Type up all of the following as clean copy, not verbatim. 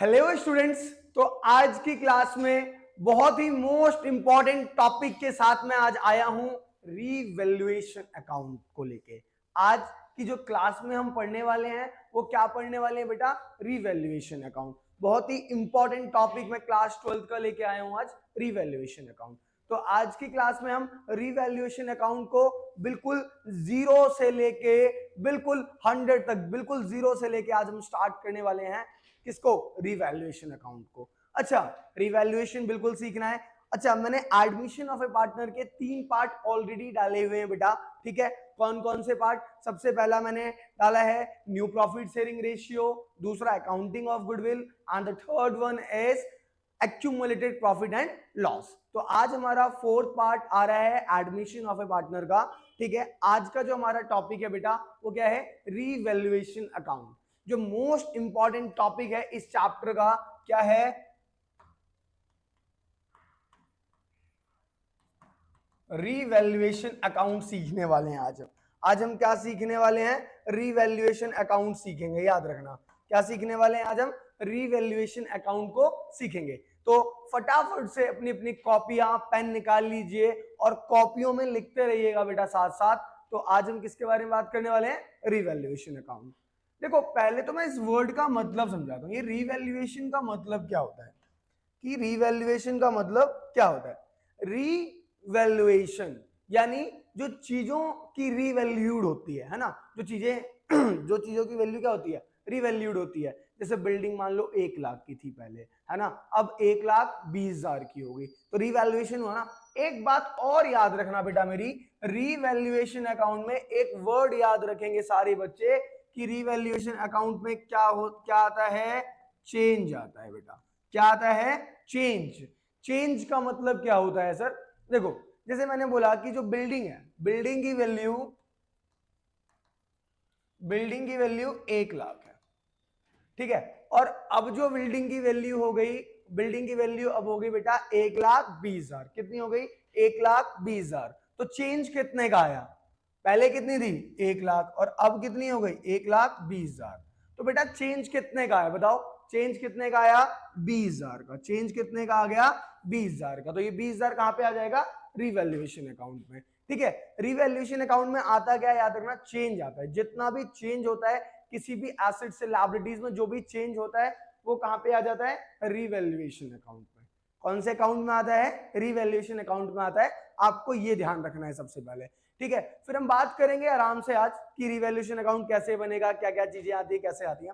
Hello students. तो आज की क्लास में बहुत ही मोस्ट इंपॉर्टेंट टॉपिक के साथ मैं आज आया हूं रीवैल्यूएशन अकाउंट को लेके। आज की जो क्लास में हम पढ़ने वाले हैं वो क्या पढ़ने वाले हैं बेटा? Revaluation account. बहुत ही इंपॉर्टेंट टॉपिक मैं क्लास 12th का लेके आया हूं आज, रीवैल्यूएशन अकाउंट। तो आज की क्लास में हम रीवैल्यूएशन अकाउंट को बिल्कुल जीरो से लेके बिल्कुल 100 तक, बिल्कुल जीरो से लेके आज हम स्टार्ट करने वाले हैं। किसको? रिवैल्यूएशन अकाउंट को। अच्छा, रिवैल्यूएशन बिल्कुल सीखना है। अच्छा, मैंने एडमिशन ऑफ ए पार्टनर के 3 पार्ट ऑलरेडी डाले हुए हैं बेटा, ठीक है। कौन कौन से पार्ट? सबसे पहला मैंने डाला है न्यू प्रॉफिट शेयरिंग रेशियो, दूसरा accounting of goodwill and the third one is accumulated profit and loss. तो आज हमारा 4th पार्ट आ रहा है एडमिशन ऑफ ए पार्टनर का, ठीक है। आज का जो हमारा टॉपिक है बेटा वो क्या है? Revaluation account. जो मोस्ट इंपॉर्टेंट टॉपिक है इस चैप्टर का क्या है? रीवैल्यूएशन अकाउंट सीखने वाले हैं आज हम क्या सीखने वाले हैं? रीवैल्यूएशन अकाउंट सीखेंगे। याद रखना, क्या सीखने वाले हैं आज हम? रीवैल्यूएशन अकाउंट को सीखेंगे। तो फटाफट से अपनी अपनी कॉपियां पेन निकाल लीजिए और कॉपियों में लिखते रहिएगा बेटा साथ साथ। तो आज हम किसके बारे में बात करने वाले हैं? Revaluation account. देखो, पहले तो मैं इस वर्ड का मतलब समझाता हूं। ये रीवैल्यूएशन का मतलब क्या होता है? कि रीवैल्यूएशन का मतलब क्या होता है? रीवैल्यूएशन यानी जो चीजों की रीवैल्यूड होती है ना, जो चीजों की वैल्यू क्या होती है? रीवैल्यूड होती है। जैसे बिल्डिंग मान लो 1 लाख की थी पहले, है ना, अब 1,20,000 की हो गई, तो रीवैल्यूएशन हुआ ना। एक बात और याद रखना बेटा मेरी, रीवैल्यूएशन अकाउंट में एक वर्ड याद रखेंगे सारे बच्चे कि रीवैल्यूएशन अकाउंट में क्या आता है? चेंज आता है बेटा। क्या आता है? चेंज। चेंज का मतलब क्या होता है सर? देखो, जैसे मैंने बोला कि जो बिल्डिंग है, बिल्डिंग की वैल्यू 1 लाख है, ठीक है। और अब जो बिल्डिंग की वैल्यू हो गई, बिल्डिंग की वैल्यू अब हो गई बेटा 1,20,000। कितनी हो गई? 1,20,000। तो चेंज कितने का आया? पहले कितनी थी? 1 लाख, और अब कितनी हो गई? 1,20,000। तो बेटा चेंज कितने का आया बताओ? चेंज कितने का आया? 20,000 का। चेंज कितने का आ गया? 20,000 का। तो ये 20,000 कहां पे आ जाएगा? रिवैल्यूएशन अकाउंट में, ठीक है। रिवैल्यूएशन अकाउंट में आता क्या? याद रखना, चेंज आता है। जितना भी चेंज होता है किसी भी एसेट से लायबिलिटीज में, जो भी चेंज होता है वो कहां पे आ जाता है? रिवैल्यूएशन अकाउंट में। कौन से अकाउंट में आता है? रिवैल्यूएशन अकाउंट में आता है। आपको ये ध्यान रखना है सबसे पहले, ठीक है। फिर हम बात करेंगे आराम से आज कि रिवैल्यूएशन अकाउंट कैसे बनेगा, क्या क्या चीजें आती है, कैसे आती है।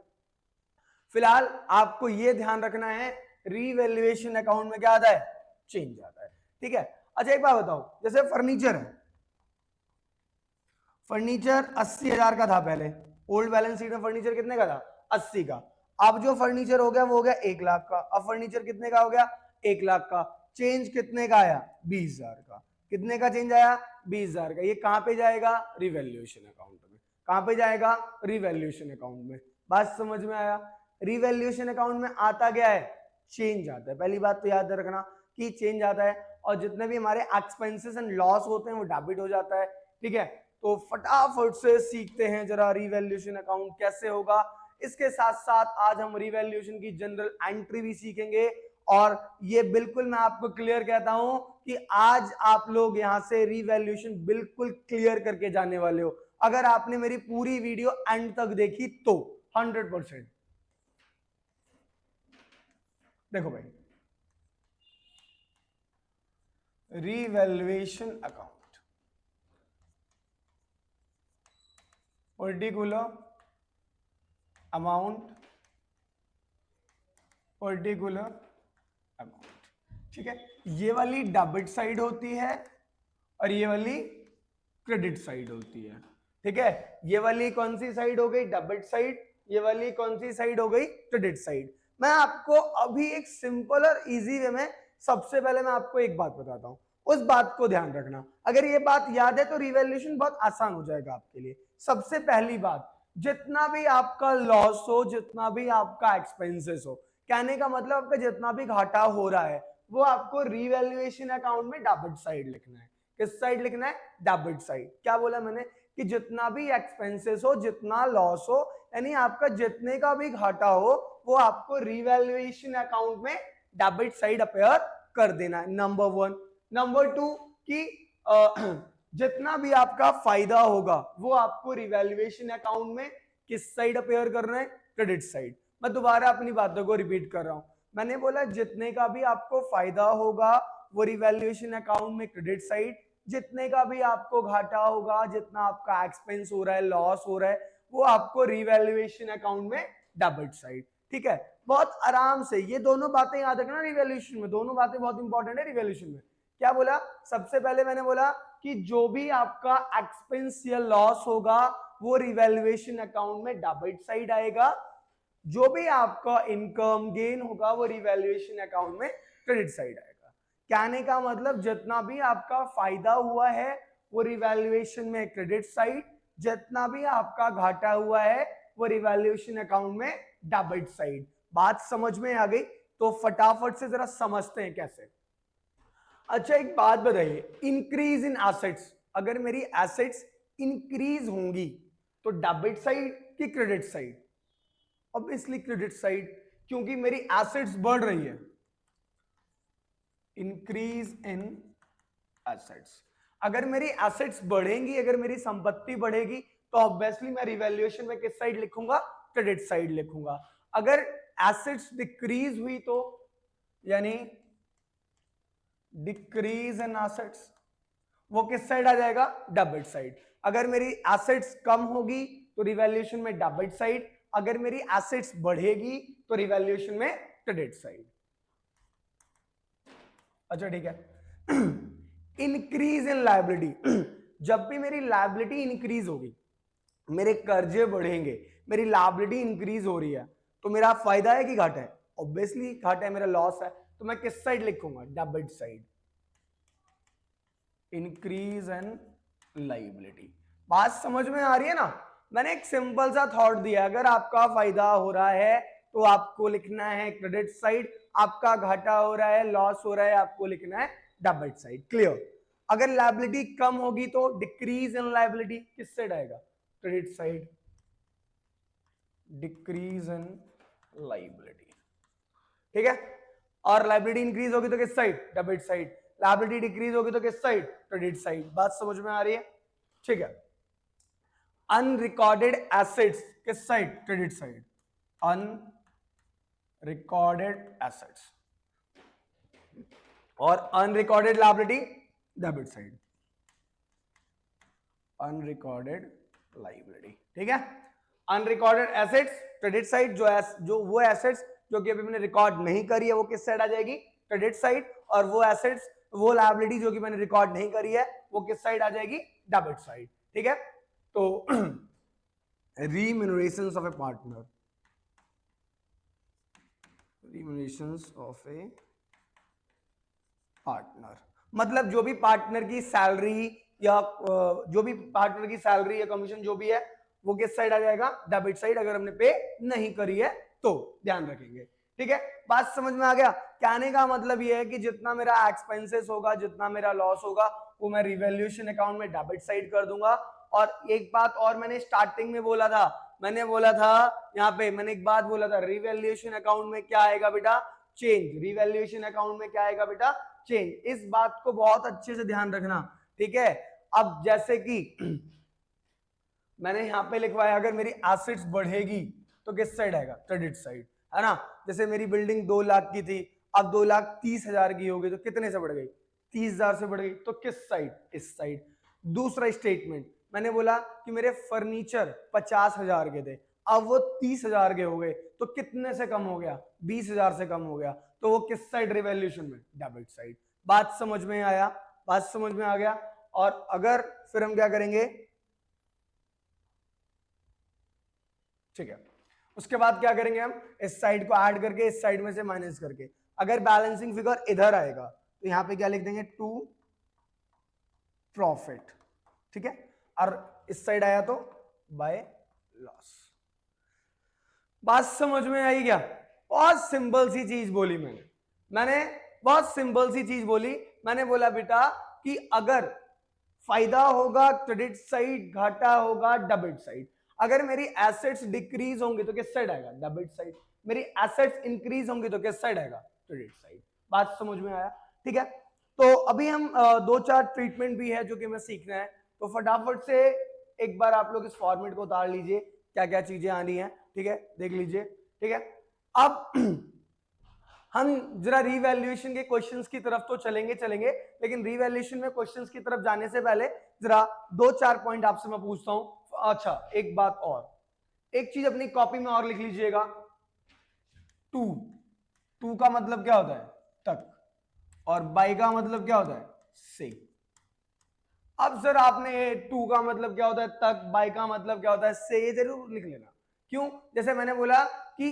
फिलहाल आपको ये ध्यान रखना है, रिवैल्यूएशन अकाउंट में क्या आता है? चेंज आता है, ठीक है। अच्छा, एक बात बताओ, जैसे फर्नीचर है, फर्नीचर 80,000 का था पहले, ओल्ड बैलेंस शीट में फर्नीचर कितने का था? 80 का। अब जो फर्नीचर हो गया वो हो गया 1 लाख का। अब फर्नीचर कितने का हो गया? 1 लाख का। चेंज कितने का आया? 20,000 का। कितने का चेंज आया? 20,000 का। ये कहां पे जाएगा? रिवैल्यूएशन अकाउंट में। कहां पे जाएगा? रिवैल्यूएशन अकाउंट में। बात समझ में आया? रिवैल्यूएशन अकाउंट में आता क्या है? चेंज आता है। पहली बात तो याद रखना कि चेंज आता है, और जितने भी हमारे एक्सपेंसेस एंड लॉस होते हैं वो डेबिट हो जाता है, ठीक है। तो फटाफट से सीखते हैं जरा रिवैल्यूएशन अकाउंट कैसे होगा। इसके साथ साथ आज हम रिवैल्यूएशन की जनरल एंट्री भी सीखेंगे। और ये बिल्कुल मैं आपको क्लियर कहता हूं कि आज आप लोग यहां से रिवैल्यूएशन बिल्कुल क्लियर करके जाने वाले हो, अगर आपने मेरी पूरी वीडियो एंड तक देखी तो 100%। देखो भाई, revaluation account, particular amount, particular amount, ठीक है। ये वाली डेबिट साइड होती है और ये वाली क्रेडिट साइड होती है, ठीक है। ये वाली कौन सी साइड हो गई? Debit side. ये वाली कौन सी साइड हो गई? Credit side. मैं आपको अभी एक सिंपल और इजी वे में, सबसे पहले मैं आपको एक बात बताता हूं, उस बात को ध्यान रखना। अगर ये बात याद है तो रिवैल्यूएशन बहुत आसान हो जाएगा आपके लिए। सबसे पहली बात, जितना भी आपका लॉस हो, जितना भी आपका एक्सपेंसेस हो, कहने का मतलब आपका जितना भी घाटा हो रहा है वो आपको रिवैल्यूएशन अकाउंट में डेबिट साइड लिखना है। किस साइड लिखना है? Debit side. क्या बोला मैंने? कि जितना भी एक्सपेंसेस हो, जितना लॉस हो, यानी आपका जितने का भी घाटा हो वो आपको रिवैल्यूएशन अकाउंट में डेबिट साइड अपेयर कर देना है, नंबर 1। नंबर 2 कि जितना भी आपका फायदा होगा वो आपको रिवैल्यूएशन अकाउंट में किस साइड अपेयर करना है, क्रेडिट साइड। मैं दोबारा अपनी बातों को रिपीट कर रहा हूं, मैंने बोला जितने का भी आपको फायदा होगा वो रिवैल्यूएशन अकाउंट में क्रेडिट साइड, जितने का भी आपको घाटा होगा, जितना आपका एक्सपेंस हो रहा है, लॉस हो रहा है, वो आपको रिवैल्यूएशन अकाउंट में डेबिट साइड। ठीक है, बहुत आराम से ये दोनों बातें याद रखना रिवैल्यूएशन में, दोनों बातें बहुत इंपॉर्टेंट है रिवैल्यूएशन में। क्या बोला, सबसे पहले मैंने बोला कि जो भी आपका एक्सपेंस या लॉस होगा वो रिवैल्यूएशन अकाउंट में डेबिट साइड आएगा, जो भी आपका इनकम गेन होगा वो रिवैल्यूएशन अकाउंट में क्रेडिट साइड आएगा। कहने का मतलब जितना भी आपका फायदा हुआ है वो रिवैल्यूएशन में क्रेडिट साइड, जितना भी आपका घाटा हुआ है वो रिवैल्यूएशन अकाउंट में डेबिट साइड। बात समझ में आ गई? तो फटाफट से जरा समझते हैं कैसे। अच्छा एक बात बताइए, इंक्रीज इन एसेट्स, अगर मेरी एसेट्स इंक्रीज होंगी तो डेबिट साइड कि credit side? Obviously credit side, क्योंकि मेरी एसेट्स बढ़ रही है। इंक्रीज इन एसेट्स, अगर मेरी एसेट्स बढ़ेंगी, अगर मेरी संपत्ति बढ़ेगी तो ऑब्वियसली मैं रिवैल्यूएशन में किस साइड लिखूंगा, क्रेडिट साइड लिखूंगा। अगर एसेट्स डिक्रीज हुई तो यानी डिक्रीज इन एसेट्स, वो किस साइड आ जाएगा, डेबिट साइड। अगर मेरी एसेट्स कम होगी तो रिवैल्यूएशन में डेबिट साइड, अगर मेरी एसेट्स बढ़ेगी तो रिवैल्यूएशन में क्रेडिट साइड। अच्छा ठीक है। इंक्रीज इन लायबिलिटी, जब भी मेरी लायबिलिटी इंक्रीज होगी, मेरे कर्जे बढ़ेंगे, मेरी लायबिलिटी इंक्रीज हो रही है, तो मेरा फायदा है कि घाटा है? ऑब्वियसली घाटा है, मेरा लॉस है, तो मैं किस साइड लिखूंगा, debit side. Increase in liability, बात समझ में आ रही है ना? मैंने एक सिंपल सा थॉट दिया, अगर आपका फायदा हो रहा है तो आपको लिखना है क्रेडिट साइड, आपका घाटा हो रहा है, लॉस हो रहा है, आपको लिखना है डेबिट साइड। क्लियर? अगर लायबिलिटी कम होगी तो डिक्रीज इन लायबिलिटी किस साइड आएगा, credit side. Decrease in liability, ठीक है। और लायबिलिटी इंक्रीज होगी तो किस side, debit side. Liability decrease होगी तो किस साइड, क्रेडिट साइड। बात समझ में आ रही है? ठीक है। अनरिकॉर्डेड एसेट्स किस side, credit side. Unrecorded assets और unrecorded liability debit side. Unrecorded liability, ठीक है। अनरिकॉर्डेड एसेट्स क्रेडिट साइड, जो वो एसेट्स जो कि अभी मैंने रिकॉर्ड नहीं करी है वो किस साइड आ जाएगी, क्रेडिट साइड। और वो एसेट्स, वो लायबिलिटी जो कि मैंने रिकॉर्ड नहीं करी है वो किस साइड आ जाएगी, डेबिट साइड। ठीक है। तो remunerations of a partner, remunerations of a partner मतलब जो भी पार्टनर की सैलरी या जो भी पार्टनर की सैलरी या कमीशन जो भी है वो किस साइड आ जाएगा, डेबिट साइड, अगर हमने पे नहीं करी है तो। ध्यान रखेंगे, ठीक है। बात समझ में आ गया? कहने का मतलब ये है कि जितना मेरा एक्सपेंसेस होगा, जितना मेरा लॉस होगा, वो मैं रिवैल्यूएशन अकाउंट में डेबिट साइड कर दूंगा। और एक बात और मैंने स्टार्टिंग में बोला था, मैंने बोला था यहाँ पे, मैंने एक बात बोला था, रिवैल्यूएशन अकाउंट में क्या आएगा बेटा, चेंज। रिवैल्यूएशन अकाउंट में क्या आएगा बेटा, चेंज। इस बात को बहुत अच्छे से ध्यान रखना, ठीक है। अब जैसे कि मैंने यहाँ पे लिखवाया, अगर मेरी एसेट्स बढ़ेगी तो किस साइड आएगा, क्रेडिट साइड, है ना। जैसे मेरी बिल्डिंग 2 लाख की थी, अब 2,30,000 की हो गई, तो कितने से बढ़ गई, 30,000 से बढ़ गई, तो किस साइड, इस साइड। दूसरा स्टेटमेंट मैंने बोला कि मेरे फर्नीचर 50,000 के थे, अब वो 30,000 के हो गए, तो कितने से कम हो गया, 20,000 से कम हो गया, तो वो किस साइड, रिवैल्यूएशन में, डेबिट साइड। बात समझ में आया, बात समझ में आ गया। और अगर फिर हम क्या करेंगे, ठीक है, उसके बाद क्या करेंगे हम, इस साइड को ऐड करके इस साइड में से माइनस करके, अगर बैलेंसिंग फिगर इधर आएगा तो यहां पे क्या लिख देंगे, टू प्रॉफिट, ठीक है। और इस साइड आया तो बाय लॉस। बात समझ में आई क्या? बहुत सिंपल सी चीज बोली मैंने बहुत सिंपल सी चीज बोली। मैंने बोला बेटा कि अगर फायदा होगा क्रेडिट साइड, घाटा होगा डेबिट साइड। अगर मेरी एसेट्स डिक्रीज होंगे तो किस साइड आएगा, डेबिट साइड। मेरी एसेट्स इंक्रीज होंगी तो किस साइड आएगा, क्रेडिट साइड। बात समझ में आया, ठीक है। तो अभी हम दो चार ट्रीटमेंट भी है जो कि हमें सीखना है, तो फटाफट से एक बार आप लोग इस फॉर्मेट को उतार लीजिए, क्या क्या चीजें आनी है, ठीक है, देख लीजिए, ठीक है। अब हम जरा रीवैल्यूएशन के क्वेश्चंस की तरफ तो चलेंगे, लेकिन रीवैल्यूएशन में क्वेश्चंस की तरफ जाने से पहले जरा दो चार पॉइंट आपसे मैं पूछता हूं। अच्छा, एक बात और, एक चीज अपनी कॉपी में और लिख लीजिएगा, टू का मतलब क्या होता है, तक, और बाई का मतलब क्या होता है, से। अब सर आपने टू का मतलब क्या होता है तक, बाई का मतलब क्या होता है से, ये जरूर लिख लेना। क्यों, जैसे मैंने बोला कि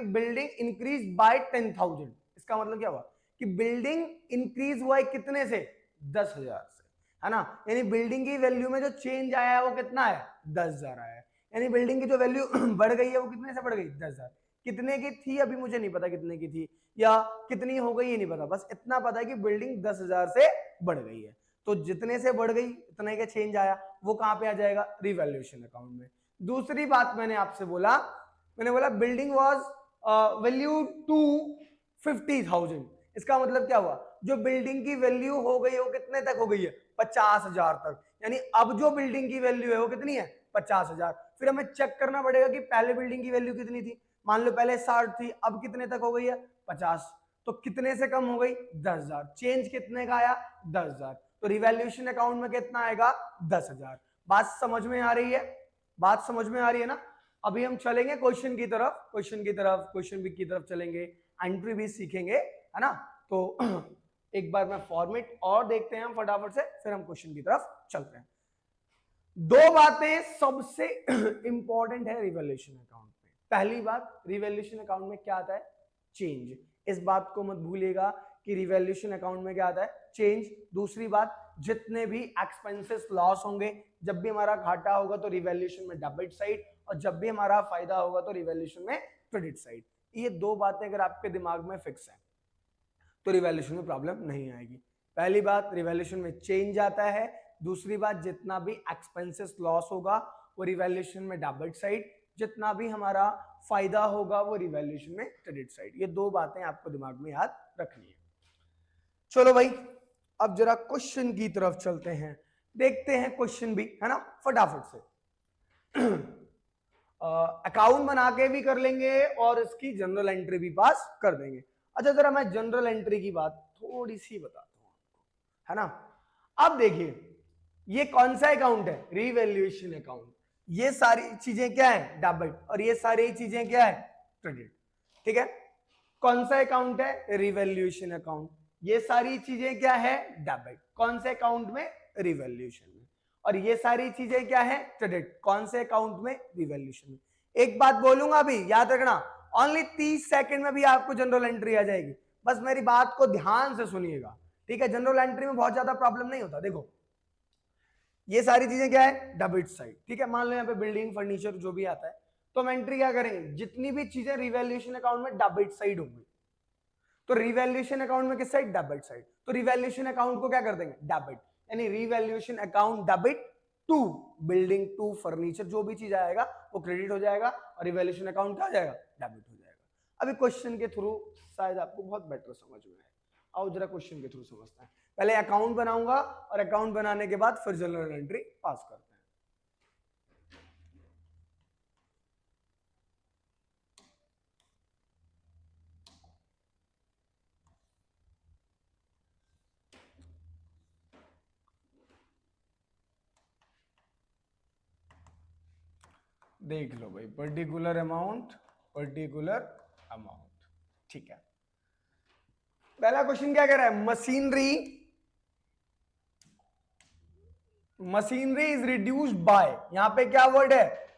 बिल्डिंग इंक्रीज बाय 10,000, इसका मतलब क्या हुआ कि बिल्डिंग इंक्रीज हुआ है कितने से, 10,000 से, है ना। यानी बिल्डिंग की वैल्यू में जो चेंज आया है वो कितना है, 10,000 आया है। यानी बिल्डिंग की जो वैल्यू बढ़ गई है वो कितने से बढ़ गई, 10,000। कितने की थी अभी मुझे नहीं पता कितने की थी, या कितनी हो गई ये नहीं पता, बस इतना पता है कि बिल्डिंग 10,000 से बढ़ गई है। तो जितने से बढ़ गई उतने का चेंज आया, वो कहां पे आ जाएगा, रिवैल्यूएशन अकाउंट में। दूसरी बात मैंने आपसे बोला, बिल्डिंग वाज वैल्यू टू 50,000, इसका मतलब क्या हुआ, जो बिल्डिंग की वैल्यू हो गई वो कितने तक हो गई है, 50,000 तक। यानी अब जो बिल्डिंग की वैल्यू है वो कितनी है, 50,000। फिर हमें चेक करना पड़ेगा कि पहले बिल्डिंग की वैल्यू कितनी थी, मान लो पहले 60 थी, अब कितने तक हो गई है, 50। तो कितने से कम हो गई, 10,000। चेंज कितने का आया, 10,000। तो रिवैल्यूएशन अकाउंट में कितना आएगा, 10,000। बात समझ में आ रही है, बात समझ में आ रही है ना। अभी हम चलेंगे क्वेश्चन की तरफ, क्वेश्चन की तरफ चलेंगे, एंट्री भी सीखेंगे, है ना। तो एक बार मैं फॉर्मेट और देखते हैं हम फटाफट से, फिर हम क्वेश्चन की तरफ चलते हैं। दो बातें सबसे इंपॉर्टेंट है रिवैल्यूएशन अकाउंट में। पहली बात, रिवैल्यूएशन अकाउंट में क्या आता है, चेंज। इस बात को मत भूलिएगा कि रिवैल्यूएशन अकाउंट में क्या आता है, चेंज। दूसरी बात, जितने भी एक्सपेंसेस लॉस होंगे, जब भी हमारा घाटा होगा तो रिवैल्यूएशन में डेबिट साइड, और जब भी हमारा फायदा होगा तो रिवैल्यूएशन में क्रेडिट साइड। ये दो बातें अगर आपके दिमाग में फिक्स है तो रिवैल्यूएशन में प्रॉब्लम नहीं आएगी। पहली बात, रिवैल्यूएशन में चेंज आता है। दूसरी बात, जितना भी एक्सपेंसेस लॉस होगा वो रिवैल्यूएशन में डेबिट साइड, जितना भी हमारा फायदा होगा वो रिवैल्यूएशन में क्रेडिट साइड। ये दो बातें आपको दिमाग में याद रखनी है। चलो भाई, अब जरा क्वेश्चन की तरफ चलते हैं, देखते हैं क्वेश्चन भी, है ना, फटाफट से। अकाउंट बना के भी कर लेंगे और इसकी जनरल एंट्री भी पास कर देंगे। अच्छा, जरा मैं जनरल एंट्री की बात थोड़ी सी बताता हूं आपको, है ना। अब देखिए, ये कौन सा अकाउंट है, रिवैल्यूएशन अकाउंट। ये सारी चीजें क्या है, डेबिट, और ये सारी चीजें क्या है, क्रेडिट, ठीक है। कौन सा अकाउंट है, रिवैल्यूएशन अकाउंट। ये सारी चीजें क्या है, डेबिट, कौन से अकाउंट में, रिवैल्यूएशन में। और ये सारी चीजें क्या है, क्रेडिट, कौन से अकाउंट में, रिवैल्यूएशन में। एक बात बोलूंगा अभी, याद रखना, ओनली 30 सेकंड में भी आपको जनरल एंट्री आ जाएगी, बस मेरी बात को ध्यान से सुनिएगा, ठीक है। जनरल एंट्री में बहुत ज्यादा प्रॉब्लम नहीं होता। देखो, ये सारी चीजें क्या है, डेबिट साइड, ठीक है। मान लो यहाँ पे बिल्डिंग, फर्नीचर जो भी आता है, तो हम एंट्री क्या करेंगे, जितनी भी चीजें रिवैल्यूएशन अकाउंट में डेबिट साइड होंगी, तो रिवैल्यूएशन अकाउंट में किस साइड, डेबिट साइड। तो रिवैल्यूएशन अकाउंट को क्या कर देंगे, डेबिट, यानी revaluation account debit to building, to furniture, जो भी चीज आएगा वो क्रेडिट हो जाएगा, और रिवैल्यूएशन अकाउंट क्या हो जाएगा, डेबिट हो जाएगा। अभी क्वेश्चन के थ्रू शायद आपको बहुत बेटर समझ में आए। आओ जरा क्वेश्चन के थ्रू समझते हैं। पहले अकाउंट बनाऊंगा और अकाउंट बनाने के बाद फिर जनरल एंट्री पास करते हैं। देख लो भाई, पर्टिकुलर अमाउंट, ठीक है। पहला क्वेश्चन क्या कह रहा है, मशीनरी इज रिड्यूस्ड बाय, यहां पे क्या वर्ड है,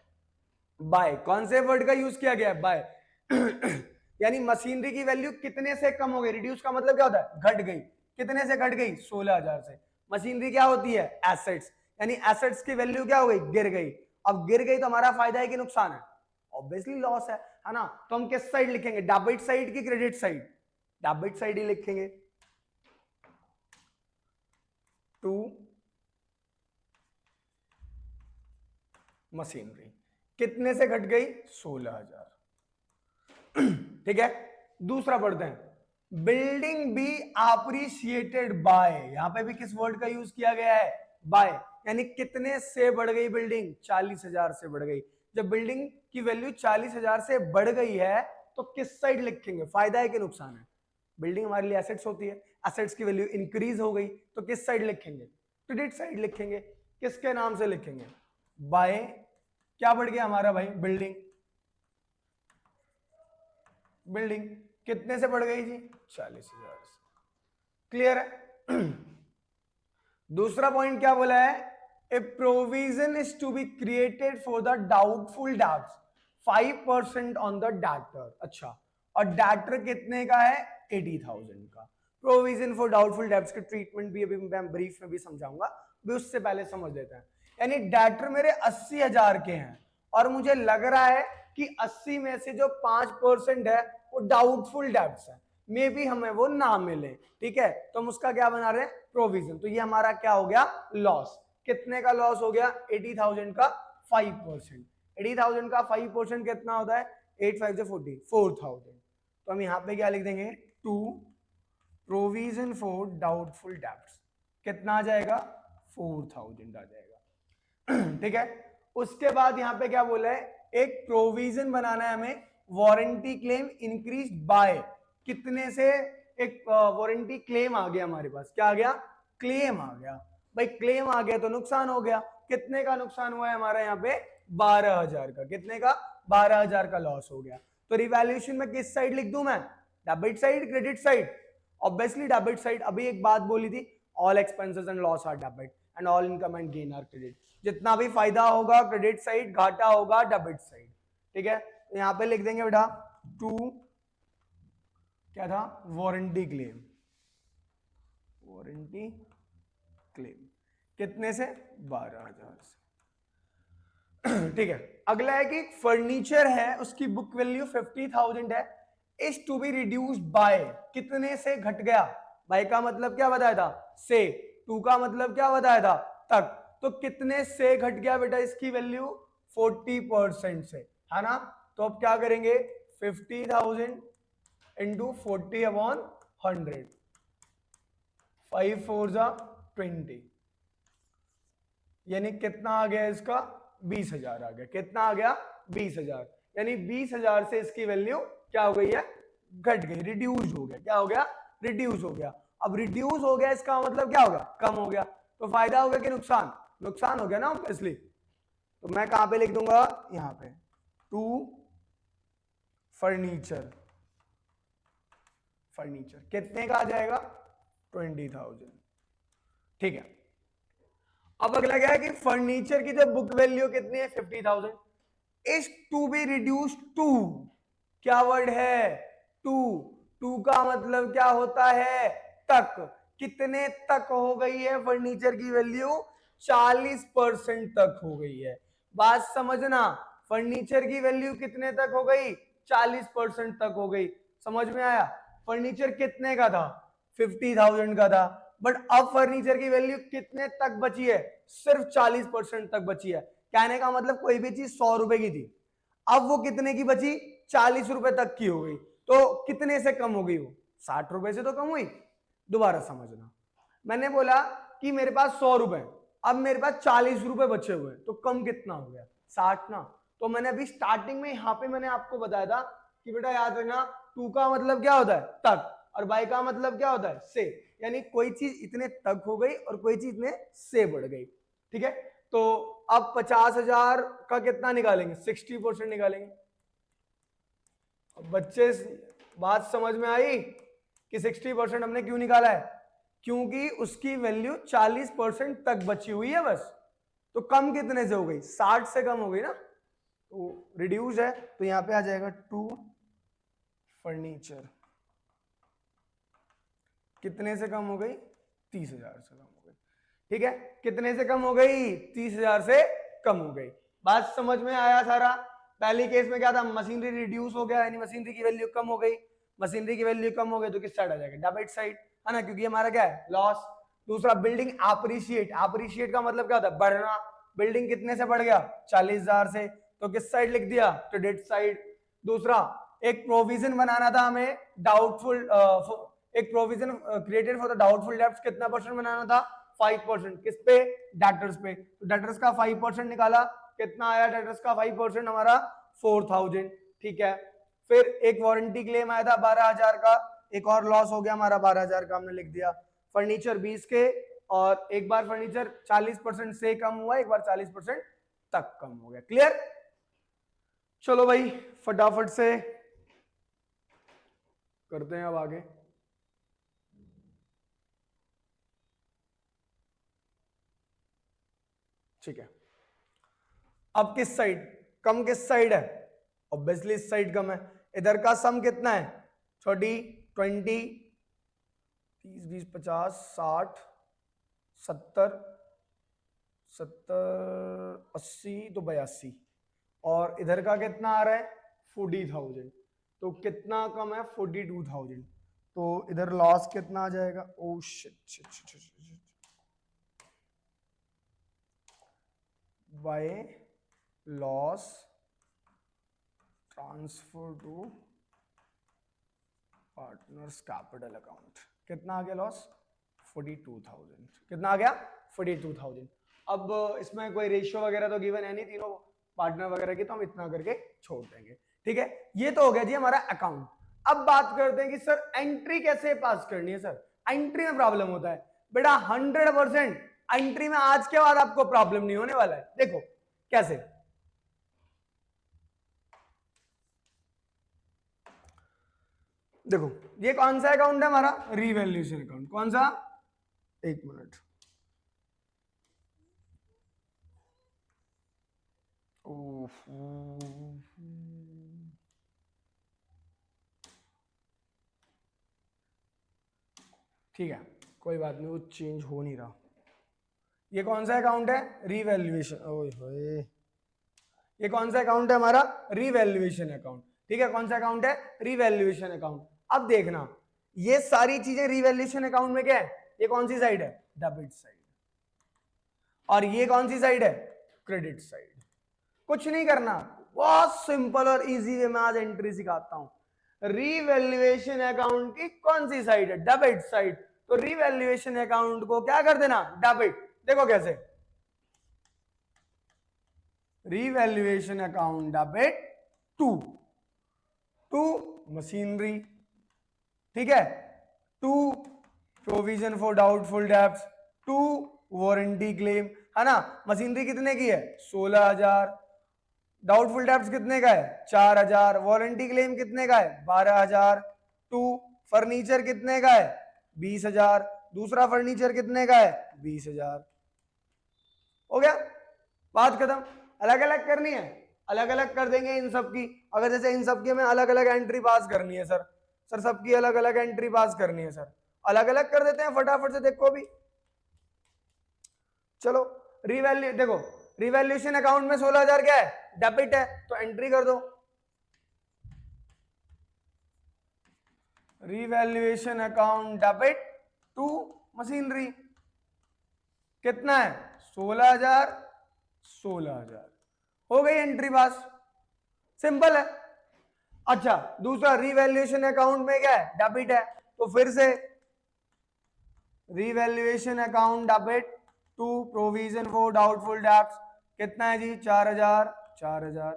बाय। कौन से वर्ड का यूज किया गया है, बाय। यानी मशीनरी की वैल्यू कितने से कम हो गई, रिड्यूस का मतलब क्या होता है, घट गई। कितने से घट गई, 16,000 से। मशीनरी क्या होती है, एसेट्स, यानी एसेट्स की वैल्यू क्या हो गई, गिर गई। अब गिर गई तो हमारा फायदा है कि नुकसान है, ऑब्वियसली लॉस है ना। तो हम किस साइड लिखेंगे, डेबिट साइड की क्रेडिट साइड, डेबिट साइड ही लिखेंगे। टू मशीनरी, कितने से घट गई? 16,000। ठीक है, दूसरा पढ़ते हैं, बिल्डिंग बी अप्रिशिएटेड बाय, यहां पे भी किस वर्ड का यूज किया गया है? बाय, यानी कितने से बढ़ गई बिल्डिंग? 40,000 से बढ़ गई। जब बिल्डिंग की वैल्यू 40,000 से बढ़ गई है तो किस साइड लिखेंगे? फायदा है कि नुकसान है? बिल्डिंग हमारे लिए एसेट्स होती है, एसेट्स की वैल्यू इंक्रीज हो गई तो किस साइड लिखेंगे? क्रेडिट साइड लिखेंगे। किसके नाम से लिखेंगे? बाय, क्या बढ़ गया हमारा भाई? बिल्डिंग। बिल्डिंग कितने से बढ़ गई जी? 40,000 से। क्लियर है? दूसरा पॉइंट क्या बोला है? A provision is to be created for the doubtful debts 5% on the debtor. अच्छा, और डेटर कितने का है? 80,000 का। प्रोविजन फॉर डाउटफुल डेब्ट्स के ट्रीटमेंट भी अभी मैं ब्रीफ में भी समझाऊंगा, भी उससे पहले समझ लेते हैं। यानी डेटर मेरे 80,000 के हैं और मुझे लग रहा है कि 80 में से जो 5% है वो डाउटफुल डेब्ट्स है, मे बी हमें वो ना मिले। ठीक है, तो हम उसका क्या बना रहे हैं? प्रोविजन। तो ये हमारा क्या हो गया? लॉस। कितने का लॉस हो गया? 80,000 का 5%। 80,000 का 5% कितना होता है? 8 5 से 40, 4,000। तो हम यहाँ पे क्या लिख देंगे? To provision for doubtful debts कितना आ जाएगा? 4,000 आ जाएगा। ठीक है, उसके बाद यहाँ पे क्या बोला है? एक प्रोविजन बनाना है हमें, वारंटी क्लेम इंक्रीज बाय कितने से? एक वारंटी क्लेम आ गया हमारे पास। क्या आ गया? क्लेम आ गया। भाई क्लेम आ गया तो नुकसान हो गया। कितने का नुकसान हुआ है हमारा यहाँ पे? 12,000 का। कितने का? 12,000 का लॉस हो गया। तो रिवैल्यूएशन में किस साइड लिख दूं मैं? Debit side, credit side? Obviously debit side. अभी एक बात बोली थी, all expenses and loss are debit and all income and gain are credit. जितना भी फायदा होगा क्रेडिट साइड, घाटा होगा डेबिट साइड। ठीक है, यहां पे लिख देंगे बेटा टू, क्या था? Warranty claim. वारंटी क्लेम कितने से? 12,000 से। ठीक है, अगला है कि फर्नीचर है, उसकी बुक वैल्यू 50,000 है, is to be reduced by कितने से घट गया? बाय का मतलब क्या बताया था? से। टू का मतलब क्या बताया था? तक। तो कितने से घट गया बेटा इसकी वैल्यू? 40% से, है ना? तो अब क्या करेंगे? 50,000 इंटू 40/100, 5 4 20, यानी कितना आ गया इसका? 20,000 आ गया। कितना आ गया? 20,000। यानी 20,000 से इसकी वैल्यू क्या हो गई है? घट गई, रिड्यूस हो गया। क्या हो गया? रिड्यूस हो गया। अब रिड्यूस हो गया इसका मतलब क्या होगा? कम हो गया। तो फायदा हो गया कि नुकसान? नुकसान हो गया ना ऑब्वियसली। तो मैं कहां पे लिख दूंगा? यहां पे टू फर्नीचर। फर्नीचर कितने का आ जाएगा? 20,000। ठीक है, अब अगला क्या है कि फर्नीचर की जो बुक वैल्यू कितनी है? 50,000 is to be reduced to, क्या वर्ड है? टू। टू का मतलब क्या होता है? तक। कितने तक हो गई है फर्नीचर की वैल्यू? 40% तक हो गई है। बात समझना, फर्नीचर की वैल्यू कितने तक हो गई? 40% तक हो गई। समझ में आया? फर्नीचर कितने का था? 50,000 का था, बट अब फर्नीचर की वैल्यू कितने तक बची है? सिर्फ 40% तक बची है। कहने का मतलब कोई भी चीज 100 रुपए की थी, अब वो कितने की बची? 40 रुपए तक की हो गई। तो कितने से कम हो गई वो? 60 रुपए से तो कम हुई। दोबारा समझना, मैंने बोला कि मेरे पास 100 रुपए, अब मेरे पास 40 रुपए बचे हुए, तो कम कितना हो गया? 60 ना। तो मैंने अभी स्टार्टिंग में यहां पे मैंने आपको बताया था कि बेटा याद रखना, टू का मतलब क्या होता है? तक, और बाय का मतलब क्या होता है? से। यानी कोई चीज इतने तक हो गई और कोई चीज इतने से बढ़ गई। ठीक है, तो अब 50,000 का कितना निकालेंगे? 60% निकालेंगे। बच्चे बात समझ में आई कि 60% हमने क्यों निकाला है? क्योंकि उसकी वैल्यू 40% तक बची हुई है बस। तो कम कितने से हो गई? 60 से कम हो गई ना, तो रिड्यूस है। तो यहां पे आ जाएगा टू फर्नीचर कितने से कम हो गई? 30,000 से कम हो गई। ठीक है, कितने से कम हो गई? 30,000 से कम हो गई। बात समझ में आया सारा? पहली केस में क्या था? मशीनरी रिड्यूस हो गया, यानी मशीनरी की वैल्यू कम हो गई। मशीनरी की वैल्यू कम हो गई तो किस साइड आ जाएगा? डेबिट साइड, है ना, क्योंकि हमारा क्या है? लॉस। दूसरा बिल्डिंग अप्रिशिएट। अप्रिशिएट का मतलब क्या होता है? बढ़ना। बिल्डिंग कितने से बढ़ गया? 40,000 से। तो किस साइड लिख दिया, क्रेडिट साइड। दूसरा, एक प्रोविजन बनाना था हमें डाउटफुल, एक provision created for the doubtful debts, कितना परसेंट बनाना था, 5%। किस पे, डेटर्स पे। तो डेटर्स का 5% निकाला, कितना आया डेटर्स का 5% हमारा 4000, ठीक है। फिर एक वारंटी क्लेम आया था 12,000 का, एक और लॉस हो गया हमारा 12,000 का, हमने लिख दिया। फर्नीचर 20 के, और एक बार फर्नीचर 40% से कम हुआ, एक बार 40% तक कम हो गया। क्लियर? चलो भाई फटाफट से करते हैं अब आगे। ठीक है, अब किस साइड कम, किस साइड है, ऑब्वियसली इस साइड कम है। इधर का सम कितना है, 30, 20, 30, 20, 50, 60, 70, 80 तो 82, और इधर का कितना आ रहा है 40,000, तो कितना कम है 42,000। तो इधर लॉस कितना आ जाएगा, oh shit, by loss transfer to partners capital account, कितना आ गया लॉस, 42,000। कितना आ गया, 42,000। अब इसमें कोई रेशियो वगैरह तो गिवन है नहीं तीनों पार्टनर वगैरह की, तो हम इतना करके छोड़ देंगे। ठीक है, ये तो हो गया जी हमारा अकाउंट। अब बात करते हैं कि सर एंट्री कैसे पास करनी है। सर एंट्री में प्रॉब्लम होता है बेटा, 100% एंट्री में आज के बाद आपको प्रॉब्लम नहीं होने वाला है। देखो कैसे, देखो ये कौन सा अकाउंट है हमारा, रीवैल्यूएशन अकाउंट। कौन सा, एक मिनट, ठीक है कोई बात नहीं, वो चेंज हो नहीं रहा। ये कौन सा अकाउंट है, रीवैल्यूएशन, ओए होए, ये कौन सा अकाउंट है हमारा, रीवैल्यूएशन अकाउंट। ठीक है, कौन सा अकाउंट है, रीवैल्यूएशन अकाउंट। अब देखना ये सारी चीजें रीवैल्यूएशन अकाउंट में क्या है, ये कौन सी साइड है, डेबिट साइड, और ये कौन सी साइड है, क्रेडिट साइड। कुछ नहीं करना, बहुत सिंपल और इजी वे में आज एंट्री सिखाता हूं। रीवैल्यूएशन अकाउंट की कौन सी साइड है, डेबिट साइड, तो रीवैल्यूएशन अकाउंट को क्या कर देना, डेबिट। देखो कैसे, revaluation account debit to machinery, ठीक है, to provision for doubtful debts, to warranty claim, है ना। मशीनरी कितने की है, 16,000, डाउटफुल डेब्ट्स कितने का है, 4,000, वारंटी क्लेम कितने का है, 12,000, टू फर्नीचर कितने का है, 20,000, दूसरा फर्नीचर कितने का है, 20,000। हो गया, बात खत्म। अलग अलग करनी है, अलग अलग कर देंगे इन सब की। अगर जैसे इन सब की हमें अलग अलग एंट्री पास करनी है सर, सर सबकी अलग अलग एंट्री पास करनी है सर, अलग अलग कर देते हैं फटाफट से। देखो भी, चलो रिवैल्यू, देखो रिवैल्यूएशन अकाउंट में 16,000 क्या है, डेबिट है, तो एंट्री कर दो। Revaluation account debit to machinery, कितना है 16,000, 16,000, हो गई एंट्री पास, सिंपल है। अच्छा दूसरा, रिवैल्यूएशन अकाउंट में क्या है, डेबिट है, तो फिर से revaluation account debit to provision for doubtful debts, कितना है जी 4,000, 4,000।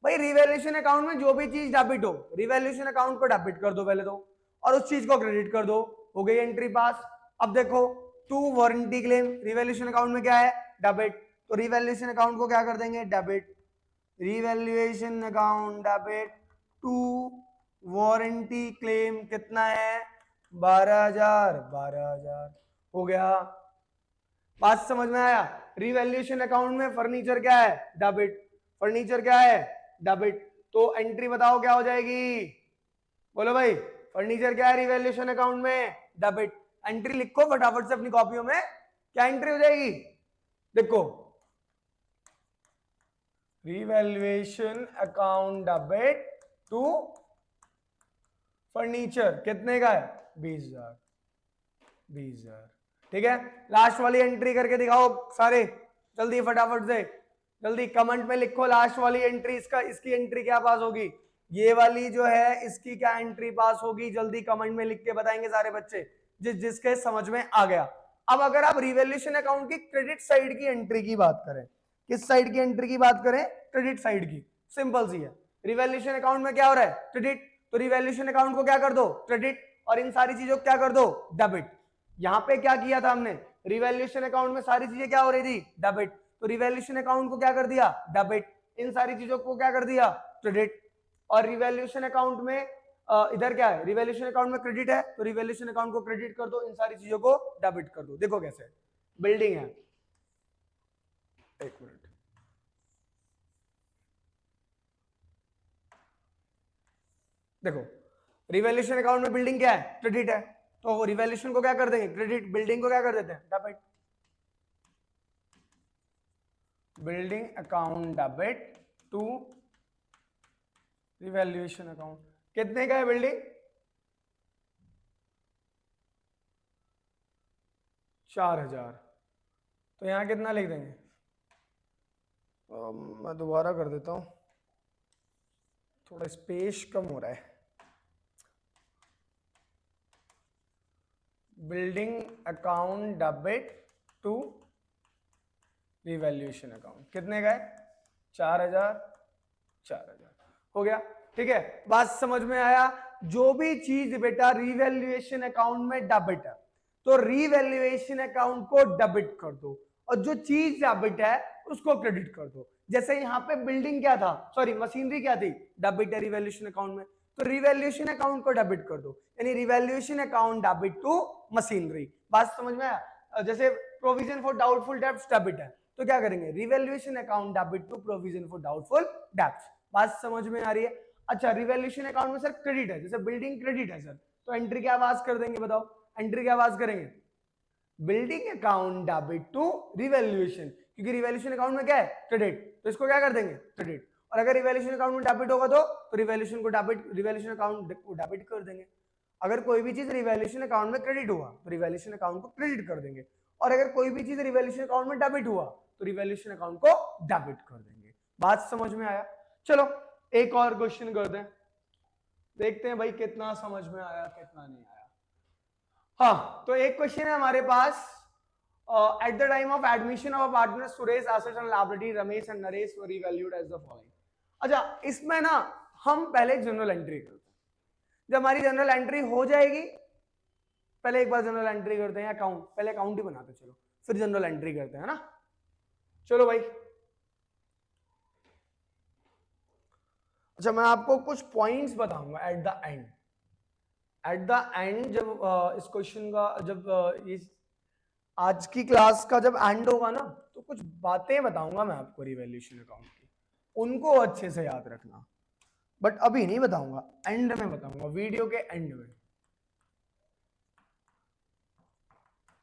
भाई रिवैल्यूएशन अकाउंट में जो भी चीज डेबिट हो, रिवैल्यूएशन अकाउंट को डेबिट कर दो पहले तो, और उस चीज को क्रेडिट कर दो, हो गई एंट्री पास। अब देखो to warranty claim, revaluation account में क्या है, डेबिट, तो रिवैल्यूएशन अकाउंट को क्या कर देंगे, debit. Revaluation account debit to warranty claim कितना है, 12,000, 12,000, हो गया। बात समझ में आया। रिवैल्यूएशन अकाउंट में फर्नीचर क्या है, डेबिट, फर्नीचर क्या है, डेबिट, तो एंट्री बताओ क्या हो जाएगी, बोलो भाई, फर्नीचर क्या है रिवैल्यूएशन अकाउंट में, डेबिट। एंट्री लिखो फटाफट से अपनी कॉपियों में, क्या एंट्री हो जाएगी, देखो revaluation account debit to furniture कितने का है, 20,000, 20,000, ठीक है। लास्ट वाली एंट्री करके दिखाओ सारे जल्दी फटाफट से, जल्दी कमेंट में लिखो लास्ट वाली एंट्री, इसकी एंट्री क्या पास होगी, ये वाली जो है इसकी क्या एंट्री पास होगी, जल्दी कमेंट में लिख के बताएंगे सारे बच्चे जिसके समझ में आ गया। अब अगर आप रिवैल्यूएशन अकाउंट की क्रेडिट साइड की एंट्री की बात करें, किस साइड की एंट्री की बात करें, क्रेडिट साइड की, सिंपल सी है। रिवैल्यूएशन अकाउंट में क्या हो रहा है, क्रेडिट, तो रिवैल्यूएशन अकाउंट को क्या कर दो, क्रेडिट, और इन सारी चीजों को क्या कर दो, डेबिट। यहां पे क्या किया था हमने, रिवैल्यूएशन अकाउंट में सारी चीजें क्या हो रही थी, डेबिट, तो रिवैल्यूएशन अकाउंट को क्या कर दिया, डेबिट, इन सारी चीजों को क्या कर दिया, क्रेडिट। और रिवैल्यूएशन अकाउंट में इधर क्या है, रिवैल्यूएशन अकाउंट में क्रेडिट है, तो रिवैल्यूएशन अकाउंट को क्रेडिट कर दो, इन सारी चीजों को डेबिट कर दो। देखो कैसे, बिल्डिंग है, एक मिनट, देखो रिवैल्यूएशन अकाउंट में बिल्डिंग क्या है, क्रेडिट है, तो रिवैल्यूएशन को क्या कर देंगे, क्रेडिट, बिल्डिंग को क्या कर देते हैं, debit, building account debit to revaluation account. कितने का है बिल्डिंग, 4000, तो यहां कितना लिख देंगे, मैं दोबारा कर देता हूं, थोड़ा स्पेस कम हो रहा है। Building account debit to revaluation account कितने का है, 4000, 4000 हो गया, ठीक है, बात समझ में आया। जो भी चीज बेटा रिवैल्यूएशन अकाउंट में डेबिट है, तो रिवैल्यूएशन अकाउंट को डेबिट कर दो, और जो चीज डेबिट है उसको क्रेडिट कर दो। जैसे यहाँ पे बिल्डिंग क्या था, सॉरी मशीनरी क्या थी, डेबिट है रिवैल्यूएशन अकाउंट में, तो रिवैल्यूएशन अकाउंट को डेबिट कर दो, यानी revaluation account debit to machinery. बात समझ में आया। जैसे provision for doubtful debts debit है, तो क्या करेंगे, revaluation account debit to provision for doubtful debts. बात समझ में आ रही है। अच्छा, रिवैल्यूएशन अकाउंट में सर क्रेडिट है, जैसे बिल्डिंग क्रेडिट है सर, तो एंट्री क्या पास कर देंगे, बताओ एंट्री क्या पास करेंगे, building account debit to revaluation, क्योंकि रिवैल्यूएशन अकाउंट में क्या है, क्रेडिट, तो इसको क्या कर देंगे, क्रेडिट। और अगर रिवैल्यूएशन अकाउंट में डेबिट होगा तो रिवैल्यूएशन को डेबिट, रिवैल्यूएशन अकाउंट को डेबिट कर देंगे। अगर कोई भी चीज रिवैल्यूएशन अकाउंट में क्रेडिट हुआ तो रिवैल्यूएशन अकाउंट को क्रेडिट कर देंगे, और अगर कोई भी चीज रिवैल्यूएशन अकाउंट में डेबिट हुआ तो रिवैल्यूएशन अकाउंट को डेबिट कर देंगे। बात समझ में आया। चलो एक और क्वेश्चन करते हैं, देखते हैं भाई कितना समझ में आया कितना नहीं आया। हाँ, तो एक क्वेश्चन है हमारे पास, at the time of admission of partner Suresh assets and liability Ramesh and Naresh were revalued as the following. अच्छा, इसमें ना हम पहले जनरल एंट्री करते हैं। जब हमारी जनरल एंट्री हो जाएगी, पहले एक बार जनरल एंट्री करते हैं, अकाउंट पहले अकाउंट ही बनाते, चलो फिर जनरल एंट्री करते हैं ना। चलो भाई, अच्छा मैं आपको कुछ पॉइंट्स बताऊंगा at the end, at the end जब इस क्वेश्चन का, जब इस आज की क्लास का जब एंड होगा ना, तो कुछ बातें बताऊंगा मैं आपको रिवैल्यूएशन अकाउंट की, उनको अच्छे से याद रखना, बट अभी नहीं बताऊंगा, एंड में बताऊंगा, वीडियो के एंड में।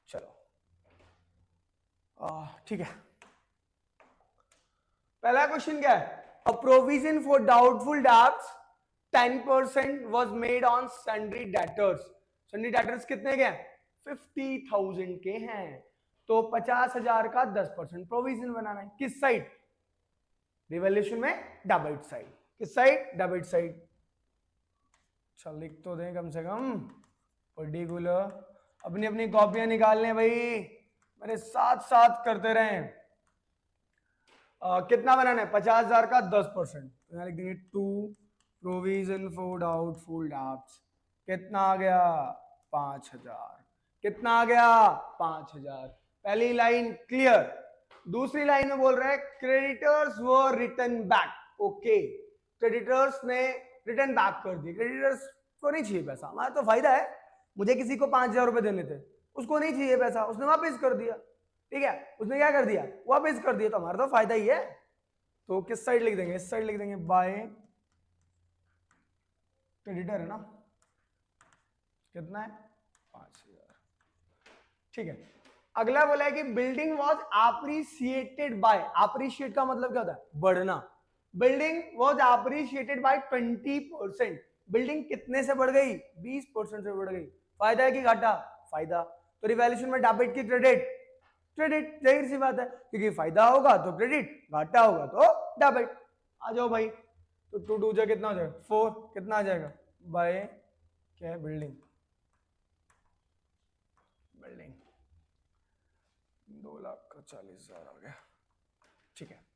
चलो ठीक है, पहला क्वेश्चन क्या है, a provision for doubtful debts 10% was made on sundry debtors। sundry debtors कितने के हैं, 50,000 के हैं, तो 50,000 का 10% प्रोविजन बनाना है, किस साइड, रिवैल्यूएशन में डेबिट साइड, किस साइड, डेबिट साइड। चल लिख तो दें कम से कम, पर्टिकुलर, अपनी अपनी कॉपियां निकाल लें भाई, मेरे साथ साथ करते रहें। कितना बनाना है, 50,000 का 10%, तो यहाँ लिख देंगे to provision for doubtful debts, कितना आ गया, 5,000, कितना आ गया, 5,000। पहली लाइन क्लियर। दूसरी लाइन में बोल रहे हैं क्रेडिटर्स वर रिटर्न बैक, ओके, क्रेडिटर्स ने रिटर्न बैक कर दी, क्रेडिटर्स को नहीं चाहिए पैसा, हमारा तो फायदा है, मुझे किसी को 5,000 रुपए देने थे, उसको नहीं चाहिए पैसा, उसने वापस कर दिया, ठीक है, उसने क्या कर दिया, वापस कर दिया, तो हमारा तो फायदा ही है। तो किस साइड लिख देंगे, इस साइड लिख देंगे, बाय क्रेडिटर है ना, कितना है, 5,000, ठीक है। अगला बोला है कि building was appreciated by, appreciate का मतलब क्या होता है, बढ़ना, building was appreciated by 20%, building कितने से बढ़ गई, 20% से बढ़ गई, फायदा है कि घाटा, फायदा, तो रिवैल्यूएशन में डेबिट की क्रेडिट, क्रेडिट, जाहिर सी बात है, क्योंकि फायदा होगा तो क्रेडिट, घाटा होगा तो डेबिट। आ जाओ भाई, तो 2 2 जा कितना हो जाएगा 4, कितना आ जाएगा बाय क्या है बिल्डिंग, बिल्डिंग 2,40,000 आ गया, ठीक है।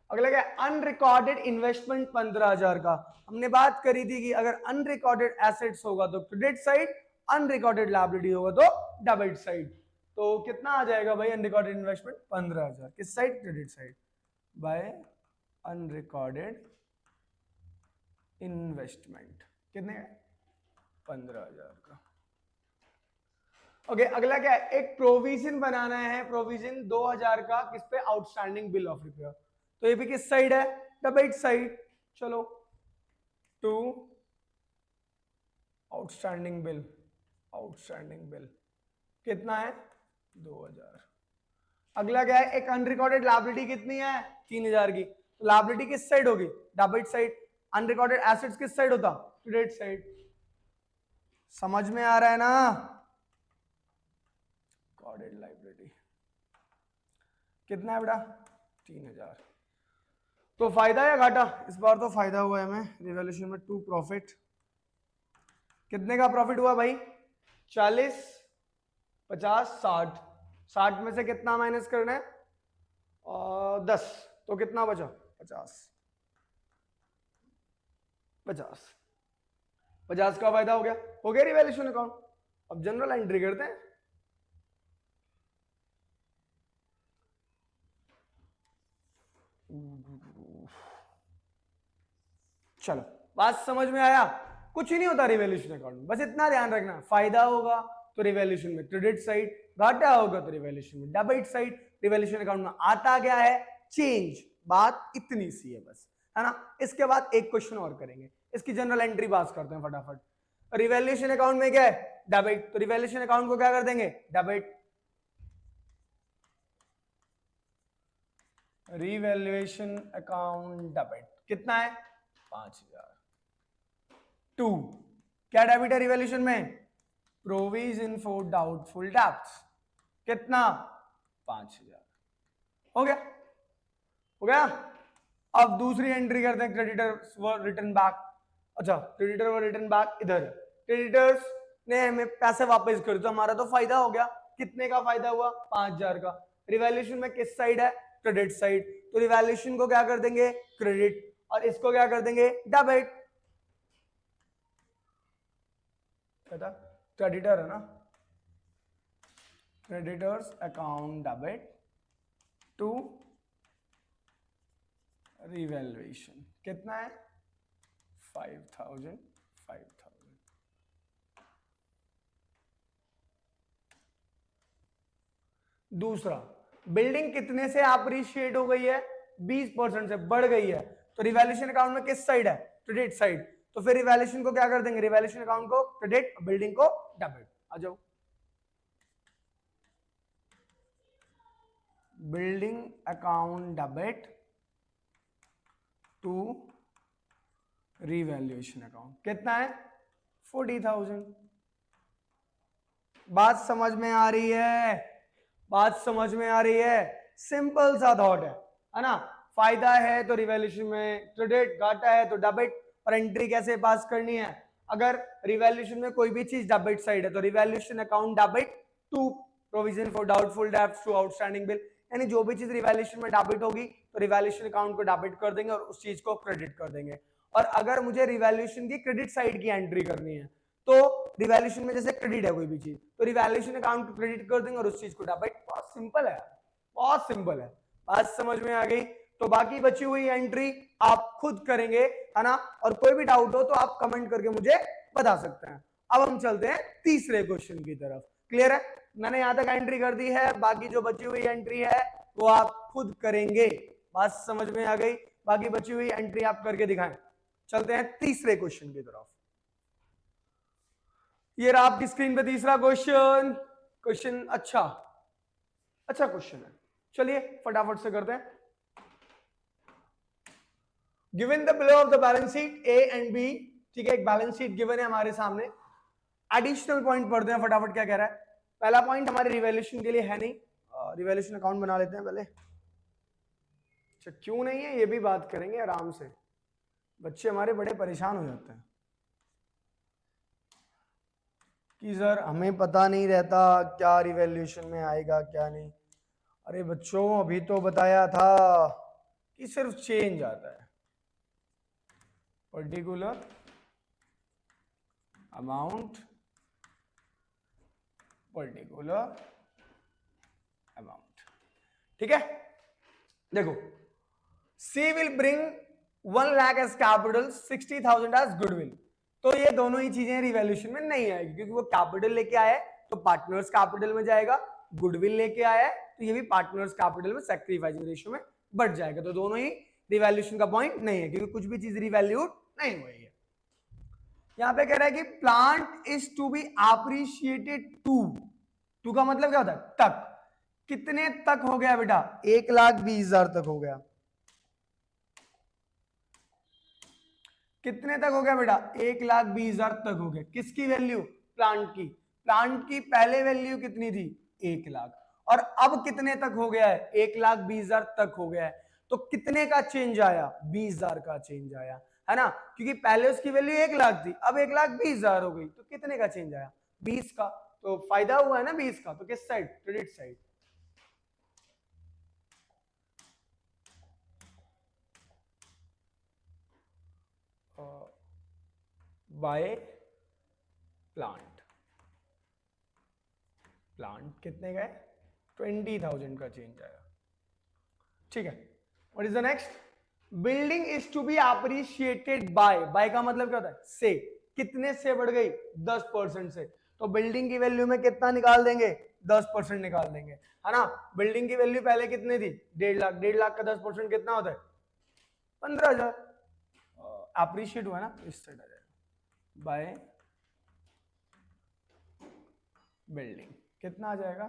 अगला क्या, अनरिकॉर्डेड इन्वेस्टमेंट 15,000 का। हमने बात करी थी कि अगर अनरिकॉर्डेड एसेट्स होगा तो क्रेडिट साइड, अनरिकॉर्डेड लायबिलिटी होगा तो डेबिट साइड। तो कितना आ जाएगा भाई अनरिकॉर्डेड इन्वेस्टमेंट 15,000, किस side, credit side, by unrecorded investment कितने 15,000 का। ओके अगला क्या है, एक प्रोविजन बनाना है, प्रोविजन 2,000 का, किस पे, आउटस्टैंडिंग बिल ऑफ रिपेयर। तो ये भी किस साइड है, डेबिट साइड। चलो to outstanding bill, outstanding bill कितना है 2,000। अगला क्या है, एक अनरिकॉर्डेड लायबिलिटी कितनी है 3,000 की, तो लायबिलिटी किस साइड होगी, डेबिट साइड। अनरिकॉर्डेड एसेट्स किस साइड होता, क्रेडिट साइड। समझ में आ रहा है ना, रिकॉर्डेड लायबिलिटी कितना है बेटा 3,000। तो फायदा या घाटा, इस बार तो फायदा हुआ है हमें, रिवैल्यूएशन में 2 प्रॉफिट। कितने का प्रॉफिट हुआ भाई 40, 50, 60, 60 में से कितना माइनस करना है 10, तो कितना बचा 50, 50, 50 का फायदा हो गया रिवैल्यूएशन अकाउंट। अब जनरल एंट्री करते हैं। चलो बात समझ में आया, कुछ ही नहीं होता रिवैल्यूएशन अकाउंट में, बस इतना ध्यान रखना, फायदा होगा तो रिवैल्यूएशन में क्रेडिट साइड, घाटा होगा तो रिवैल्यूएशन में डेबिट साइड। रिवैल्यूएशन अकाउंट में आता क्या है चेंज, बात इतनी सी है बस, है ना। इसके बाद एक क्वेश्चन और करेंगे, इसकी जनरल एंट्री पास करते हैं फटाफट। रिवैल्यूएशन अकाउंट में क्या है डेबिट, तो रिवैल्यूएशन अकाउंट को क्या कर देंगे डेबिट, रिवैल्यूएशन अकाउंट डेबिट कितना है 5,000। 2 क्या डेबिट है रिवैल्यूएशन में, प्रोविजन फॉर डाउटफुल डेब्ट्स कितना 5,000। हो गया, हो गया। अब दूसरी एंट्री करते हैं, क्रेडिटर्स वर रिटर्न बैक। अच्छा क्रेडिटर वर रिटर्न बैक इधर, क्रेडिटर्स ने हमें पैसे वापस कर दिए, तो हमारा तो फायदा हो गया। कितने का फायदा हुआ 5,000 का। रिवैल्यूएशन में किस साइड है क्रेडिट साइड, तो रिवैल्यूएशन को क्या कर देंगे क्रेडिट और इसको क्या कर देंगे डेबिट। क्रेडिटर है ना, creditors account debit to revaluation कितना है 5,000, 5,000। दूसरा बिल्डिंग कितने से अप्रिशिएट हो गई है 20% से बढ़ गई है, तो रिवैल्यूएशन अकाउंट में किस साइड है क्रेडिट साइड, तो फिर रिवैल्यूएशन को क्या कर देंगे रिवैल्यूएशन अकाउंट को क्रेडिट, बिल्डिंग को डेबिट। आ जाओ, building account debit to revaluation account कितना है 40,000। बात समझ में आ रही है, बात समझ में आ रही है, सिंपल सा थॉट है ना। फायदा है तो रिवैल्यूएशन में क्रेडिट, घाटा है तो डेबिट। और एंट्री कैसे पास करनी है, अगर रिवैल्यूएशन में कोई भी चीज डेबिट साइड है तो revaluation account debit to provision for doubtful debts to outstanding bill, यानी जो भी चीज रिवैल्यूएशन में डेबिट होगी तो रिवैल्यूएशन अकाउंट को डेबिट कर देंगे और उस चीज को क्रेडिट कर देंगे। और अगर मुझे रिवैल्यूएशन की क्रेडिट साइड की एंट्री करनी है तो रिवैल्यूएशन में जैसे क्रेडिट है कोई भी चीज तो रिवैल्यूएशन अकाउंट को क्रेडिट कर देंगे और उस चीज को डेबिट। बहुत सिंपल है, बहुत सिंपल है, बात समझ में आ गई। तो बाकी बची हुई एंट्री आप खुद करेंगे, है ना। और कोई भी डाउट हो तो आप कमेंट करके मुझे बता सकते हैं। अब हम चलते हैं तीसरे क्वेश्चन की तरफ। क्लियर है, मैंने यहां तक एंट्री कर दी है, बाकी जो बची हुई एंट्री है वो आप खुद करेंगे। बात समझ में आ गई, बाकी बची हुई एंट्री आप करके दिखाएं। चलते हैं तीसरे क्वेश्चन की तरफ। ये रहा आपकी स्क्रीन पे तीसरा क्वेश्चन। क्वेश्चन अच्छा क्वेश्चन है, चलिए फटाफट से करते हैं। Given the below of the balance sheet A and B, ठीक है, एक बैलेंस शीट गिवन है हमारे सामने। एडिशनल पॉइंट पढ़ते हैं फटाफट, क्या कह रहा है। पहला पॉइंट हमारे रिवैल्यूएशन के लिए है नहीं, रिवैल्यूएशन अकाउंट बना लेते हैं पहले। अच्छा क्यों नहीं है ये भी बात करेंगे आराम से, बच्चे हमारे बड़े परेशान हो जाते हैं कि सर हमें पता नहीं रहता क्या रिवैल्यूएशन में आएगा क्या नहीं। अरे बच्चों अभी तो बताया था कि सिर्फ चेंज आता है, पर्टिकुलर अमाउंट, पर्टिकुलर अमाउंट। ठीक है, देखो C will bring 1 lakh as capital, 60,000 as goodwill. तो ये दोनों ही चीजें रिवैल्यूएशन में नहीं आएगी क्योंकि वो कैपिटल लेके आया है तो पार्टनर्स कैपिटल में जाएगा, गुडविल लेके आया है तो ये भी पार्टनर्स कैपिटल में सैक्रिफाइसिंग रेशियो में बढ़ जाएगा। तो दोनों ही रिवैल्यूएशन का पॉइंट नहीं है क्योंकि कुछ भी चीज रिवैल्यूड नहीं हुई है। यहां पे कह रहा है कि plant is to be appreciated to का मतलब क्या होता है तक। कितने तक हो गया बेटा? 1,20,000 तक हो गया। कितने तक हो गया बेटा? 1,20,000 तक हो गया। किसकी वैल्यू? प्लांट की। प्लांट की पहले वैल्यू कितनी थी? 1 लाख, और अब कितने तक हो गया है? 1,20,000 तक हो गया है। तो कितने का चेंज आया? 20,000 का चेंज आया, है ना, क्योंकि पहले उसकी वैल्यू 1 लाख थी, अब 1,20,000 हो गई, तो कितने का चेंज आया? 20 का। तो फायदा हुआ है ना 20 का। तो किस side? Credit side. By plant, plant कितने का है? 20,000 का चेंज आया। ठीक है, what is the next? Building is to be appreciated by का मतलब क्या होता है? से। कितने से बढ़ गई? 10% से। तो बिल्डिंग की वैल्यू में कितना निकाल देंगे? 10% निकाल देंगे, है ना। बिल्डिंग की वैल्यू पहले कितनी थी? 1.5 लाख। 1.5 लाख का 10% कितना होता है? 15,000। अप्रिशिएट हुआ ना, इस साइड आ जाएगा बाय बिल्डिंग। कितना आ जाएगा?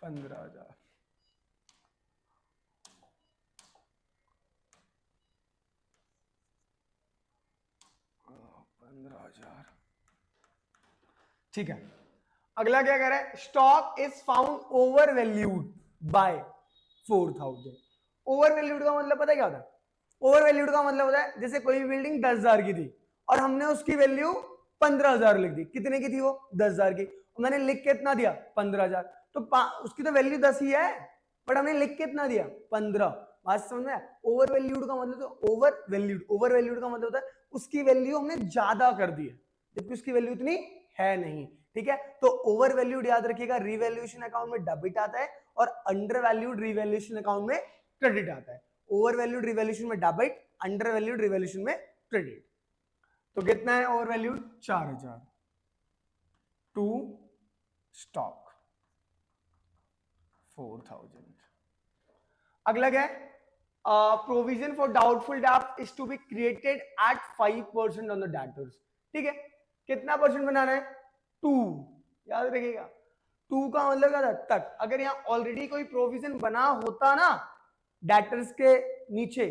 15,000। 15,000। ठीक है, अगला क्या कह रहा है? Stock is found over valued bye 4,000। Over valued का मतलब पता है क्या होता है? ओवर वैल्यूड का मतलब होता है जैसे कोई बिल्डिंग 10,000 की थी और हमने उसकी वैल्यू 15,000 लिख दी। कितने की थी वो? 10,000 की। मैंने लिख के इतना दिया? 15,000। तो उसकी तो वैल्यू 10 ही है, बट हमने लिख के इतना दिया? 15। बात समझ में? ओवर वैल्यूड का मतलब, तो ओवर वैल्यूड, ओवर वैल्यूड का मतलब होता है उसकी वैल्यू हमने ज्यादा कर दी है जबकि उसकी वैल्यू इतनी है नहीं। ठीक है, तो ओवर वैल्यूड याद रखिएगा रिवैल्यूएशन अकाउंट में डेबिट आता है और अंडर वैल्यूड रिवैल्यूएशन अकाउंट में क्रेडिट आता है। ओवर वैल्यूड रिवैल्यूएशन में डेबिट, अंडर वैल्यूड रिवैल्यूएशन में क्रेडिट। तो कितना है ओवर वैल्यूड? 4,000 to stock 4,000। अगला क्या है? प्रोविजन फॉर डाउटफुल डेब्ट is to be created at 5% on the debtors. ठीक है, कितना परसेंट बनाना है? 2। याद रखिएगा 2 का मतलब क्या था? तक। अगर यहां ऑलरेडी कोई प्रोविजन बना होता ना, डेटर्स के नीचे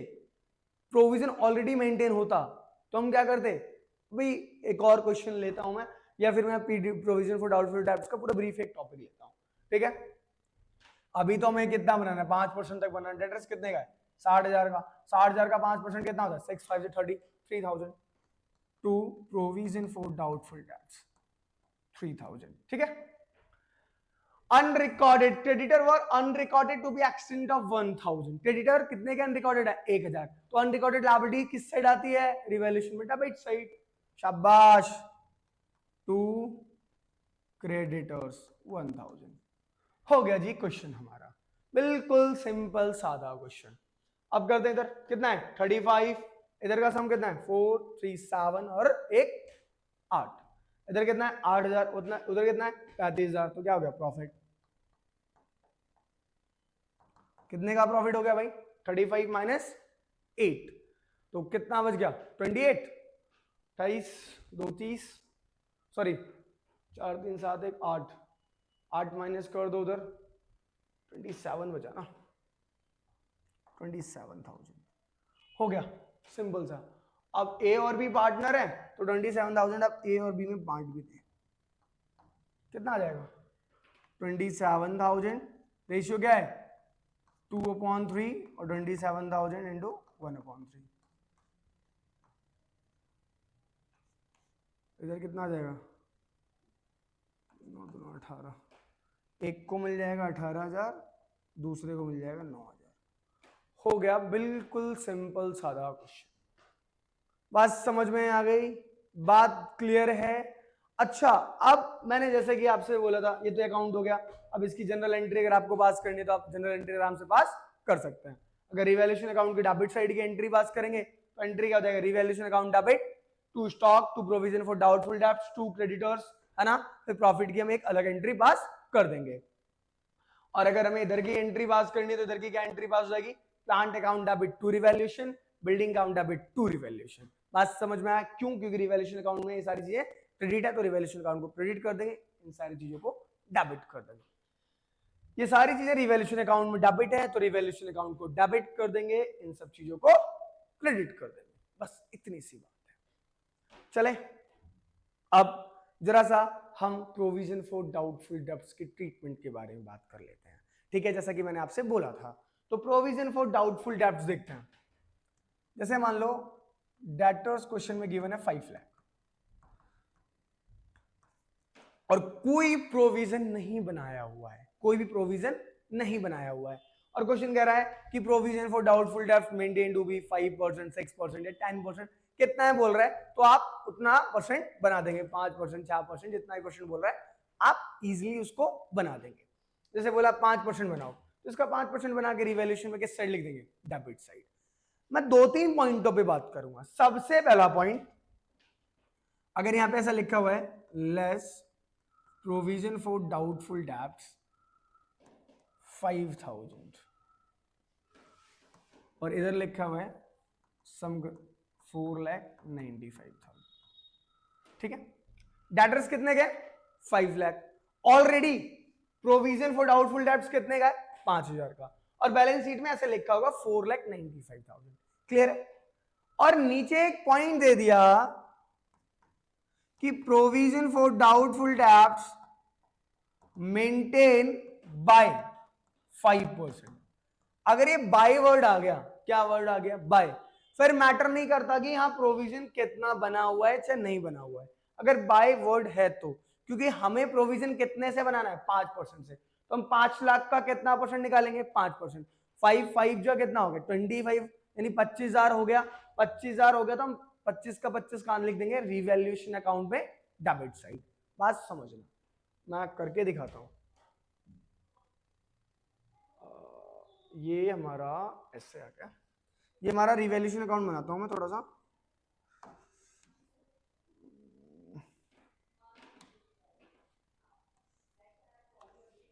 प्रोविजन ऑलरेडी मेंटेन होता, तो हम क्या करते भाई? एक और क्वेश्चन लेता हूं मैं, या फिर मैं प्रोविजन फॉर डाउटफुल डेब्ट्स का पूरा ब्रीफ एक टॉपिक लेता हूं। ठीक है, अभी तो हमें कितना बनाना है? 5% तक बनाना है। डेटर्स कितने का है? 60,000 का। 60,000 का 5% कितना होता है? 6 5 30, 3,000 to provision for doubtful debts 3,000। ठीक है, unrecorded creditor were unrecorded to be extent of 1,000। Creditor कितने के अनरिकॉर्डेड है? 1,000। तो अनरिकॉर्डेड लायबिलिटी किस साइड आती है? रिवैल्यूएशन में डेबिट साइड। शाबाश। टू क्रेडिटर्स 1,000 हो गया जी क्वेश्चन हमारा, बिल्कुल सिंपल सादा क्वेश्चन। अब करते हैं इधर कितना है? 35। इधर का सम कितना है? 4 3 7 और एक 8। इधर कितना है? 8,000। उतना उधर कितना है? 35,000। तो क्या हो गया? प्रॉफिट। कितने का प्रॉफिट हो गया भाई? 35 माइनस 8, तो कितना बच गया? 28। 28 2 30, सॉरी 4 3 7 1 8, 8 माइनस कर दो उधर, 27 बचा ना, 27,000 हो गया। सिंपल सा। अब ए और बी पार्टनर है तो 27,000 अब ए और बी में बांट भी दें। कितना आ जाएगा? 27,000 रेशियो क्या है 2/3 और 27,000 इंटू 1/3। इधर कितना आ जाएगा 9 2 18, एक को मिल जाएगा 18,000, दूसरे को मिल जाएगा 9,000। हो गया, बिल्कुल सिंपल सादा क्वेश्चन। बात समझ में आ गई, बात क्लियर है। अच्छा, अब मैंने जैसे कि आपसे बोला था ये तो अकाउंट हो गया, अब इसकी जनरल एंट्री अगर आपको पास करनी है तो आप जनरल एंट्री आराम से पास कर सकते हैं। अगर रिवैल्यूएशन अकाउंट की डेबिट साइड की एंट्री पास करेंगे तो एंट्री क्या हो जाएगा, revaluation account debit, to stock, to provision for doubtful debts, to creditors, है ना। फिर प्रॉफिट की हम एक अलग एंट्री पास कर देंगे। और अगर हमें इधर की एंट्री पास करनी है तो इधर की क्या एंट्री पास हो जाएगी, plant account debit to revaluation, building account debit to revaluation. बात समझ में आया क्यों, क्योंकि रिवैल्यूएशन अकाउंट में ये सारी चीजें क्रेडिट है तो रिवैल्यूएशन अकाउंट को क्रेडिट कर देंगे, इन सारी चीजों को डेबिट कर देंगे। ये सारी चीजें रिवैल्यूएशन अकाउंट में डेबिट है तो रिवैल्यूएशन अकाउंट को डेबिट कर देंगे, इन सब चीजों को क्रेडिट कर देंगे। बस इतनी सी बात है। चले अब जरा सा हम प्रोविजन फॉर डाउटफुल डेब्ट्स की ट्रीटमेंट के बारे में बात कर लेते हैं। ठीक है, जैसा कि मैंने आपसे बोला था, तो प्रोविजन फॉर डाउटफुल डेब्ट्स देखते हैं। जैसे मान लो डेटर्स क्वेश्चन में गिवन है 5 लाख और कोई प्रोविजन नहीं बनाया हुआ है, कोई भी प्रोविजन नहीं बनाया हुआ है, और क्वेश्चन कह रहा है कि provision for doubtful debts maintain to be 5%, 6% या 10%, कितना है बोल रहा है तो आप उतना परसेंट बना देंगे, 5%, 4%, जितना ही परसेंट बोल रहा है आप इजीली उसको बना देंगे। जैसे बोला 5% बनाओ तो इसका 5% बना के रिवैल्यूएशन में किस साइड लिख देंगे, डेबिट साइड। मैं 2-3 पॉइंटों पे बात करूंगा। सबसे पहला पॉइंट, अगर यहां पे ऐसा लिखा हुआ है less provision for doubtful debts 5,000 और इधर लिखा हुआ है सम 4,95,000, ठीक है। डेटर्स कितने के 5 lakh, already provision for doubtful debts कितने का है 5,000 का, और बैलेंस शीट में ऐसे लिखा होगा 4,95,000। क्लियर है। और नीचे एक पॉइंट दे दिया कि provision for doubtful debts maintain by 5%। अगर ये बाय वर्ड आ गया, क्या वर्ड आ गया, बाय, फिर मैटर नहीं करता कि यहां प्रोविजन कितना बना हुआ है चाहे नहीं बना हुआ है। अगर बाय वर्ड है तो, क्योंकि हमें प्रोविजन कितने से बनाना है 5% से, तो हम 5 लाख का कितना परसेंट निकालेंगे 5%। 5 जो कितना हो गया 25, यानी 25,000 हो गया। 25,000 हो गया तो हम 25 का 25 कान लिख देंगे रिवैल्यूएशन अकाउंट में डेबिट साइड। बात समझना, मैं करके दिखाता हूं। ये हमारा ऐसे आ गया, ये हमारा रिवैल्यूएशन अकाउंट बनाता हूं मैं थोड़ा सा।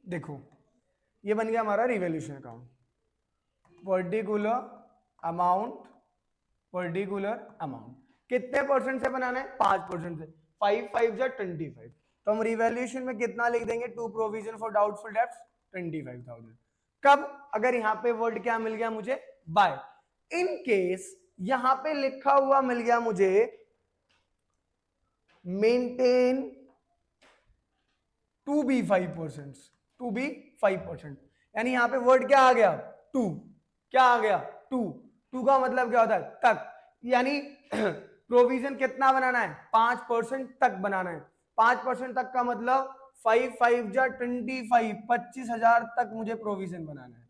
देखो ये बन गया हमारा revaluation account, particular amount, particular amount कितने परसेंट से बनाना है 5% से, 5 जा 25, तो हम रिवैल्यूएशन में कितना लिख देंगे to provision for doubtful debts 25,000। कब, अगर यहां पे वर्ड क्या मिल गया मुझे बाय, इन केस यहां पे लिखा हुआ मिल गया मुझे maintain to be 5%, to be 5%, यानी यहां पे वर्ड क्या आ गया टू, क्या आ गया टू का मतलब क्या होता है तक, यानी प्रोविजन कितना बनाना है 5% तक बनाना है। 5% तक का मतलब 5 जा 25, 25,000 तक मुझे प्रोविजन बनाना है।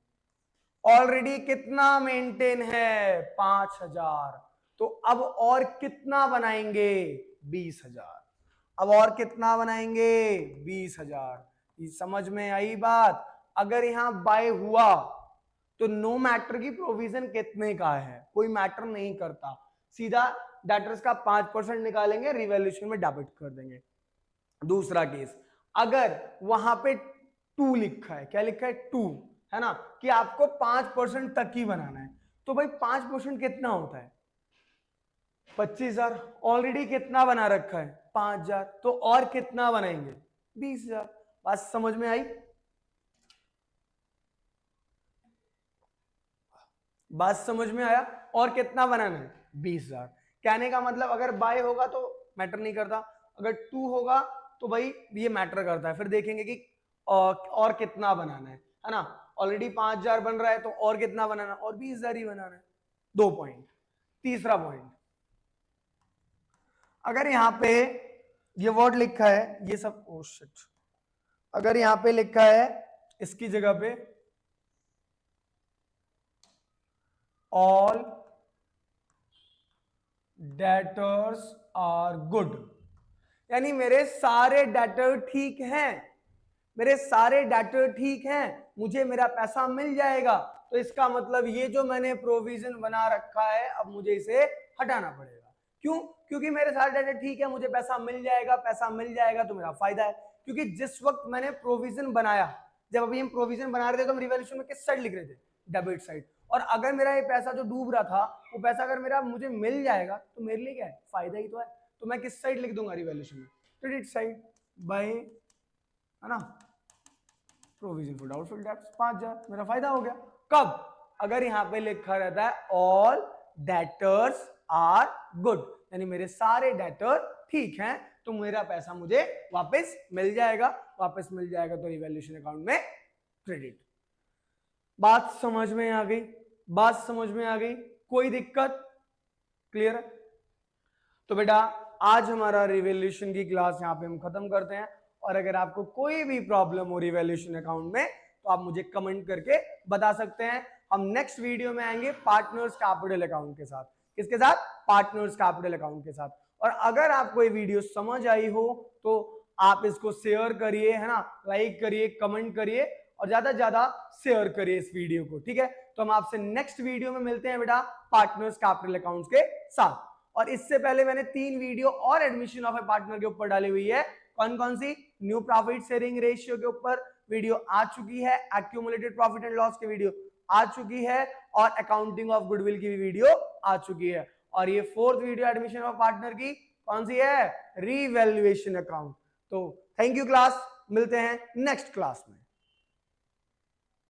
ऑलरेडी कितना मेंटेन है 5,000, तो अब और कितना बनाएंगे 20,000, अब और कितना बनाएंगे 20,000। ये समझ में आई बात। अगर यहां बाय हुआ तो नो मैटर की प्रोविजन कितने का है, कोई मैटर नहीं करता, सीधा डेटर्स का 5% निकालेंगे, रिवैल्यूएशन में डेबिट कर देंगे। दूसरा केस, अगर वहां पे 2 लिखा है, क्या लिखा है 2, है ना, कि आपको 5% तक ही बनाना है, तो भाई 5% कितना होता है 25,000, ऑलरेडी कितना बना रखा है 5,000, तो और कितना बनाएंगे 20,000। बात समझ में आई, बात समझ में आया, और कितना बनाना है 20,000। कहने का मतलब अगर बाय होगा तो मैटर नहीं करता, अगर 2 होगा तो भाई ये मैटर करता है, फिर देखेंगे कि और कितना बनाना है है ना, ऑलरेडी 5,000 बन रहा है तो और कितना बनाना, और 20,000 ही बनाना है। 2 पॉइंट। तीसरा पॉइंट, अगर यहां पे ये वर्ड लिखा है, ये सब ओ शिट, अगर यहां पे लिखा है इसकी जगह पे ऑल डेटर्स आर गुड, यानी मेरे सारे डेटर ठीक हैं, मेरे सारे डेटर ठीक हैं, मुझे मेरा पैसा मिल जाएगा। तो इसका मतलब ये जो मैंने प्रोविजन बना रखा है अब मुझे इसे हटाना पड़ेगा। क्यों? क्योंकि मेरे सारे डेटर ठीक है, मुझे पैसा मिल जाएगा, पैसा मिल जाएगा तो मेरा फायदा है। क्योंकि जिस वक्त मैंने प्रोविजन बनाया, जब अभी हम प्रोविजन बना रहे थे तो हम रिवैल्यूएशन में किस साइड लिख रहे थे, डेबिट साइड। और अगर मेरा ये पैसा जो डूब रहा था वो पैसा अगर मेरा मुझे मिल जाएगा तो मेरे लिए क्या है, फायदा ही तो है। तो मैं किस साइड लिख दूंगा रिवैल्यूएशन में, क्रेडिट साइड बाय, है ना, प्रोविजन फॉर डाउटफुल डेब्ट्स 5,000, मेरा फायदा हो गया। कब? अगर यहां पे लिखा रहता है ऑल डेटर्स आर गुड, यानी मेरे सारे डेटर ठीक हैं तो मेरा पैसा मुझे वापस मिल जाएगा, वापस मिल जाएगा तो रिवैल्यूएशन अकाउंट में क्रेडिट। बात समझ में आ गई? बात समझ में आ गई? कोई दिक्कत? क्लियर है? तो बेटा आज हमारा रिवैल्यूएशन की क्लास यहां पे हम खत्म करते हैं। और अगर आपको कोई भी प्रॉब्लम हो रिवैल्यूएशन अकाउंट में तो आप मुझे कमेंट करके बता सकते हैं। हम नेक्स्ट वीडियो में आएंगे पार्टनर्स कैपिटल अकाउंट के साथ। किसके साथ? पार्टनर्स कैपिटल अकाउंट के साथ। और अगर आपको ये वीडियो समझ आई हो तो आप इसको शेयर करिए, है ना, लाइक करिए, कमेंट करिए और ज्यादा से ज्यादा शेयर करिए इस वीडियो को, ठीक है। तो हम आपसे नेक्स्ट वीडियो में मिलते हैं बेटा पार्टनर्स कैपिटल अकाउंट्स के साथ। और इससे पहले मैंने 3 वीडियो और एडमिशन ऑफ ए पार्टनर के ऊपर डाली हुई है। कौन कौन सी? न्यू प्रॉफिट शेयरिंग रेशियो के ऊपर वीडियो आ चुकी है, एक्यूमुलेटेड प्रॉफिट एंड लॉस की वीडियो आ चुकी है और अकाउंटिंग ऑफ गुडविल की भी वीडियो आ चुकी है। और ये 4th video admission of partner की कौन सी है? Revaluation account. तो थैंक यू क्लास, मिलते हैं नेक्स्ट क्लास में।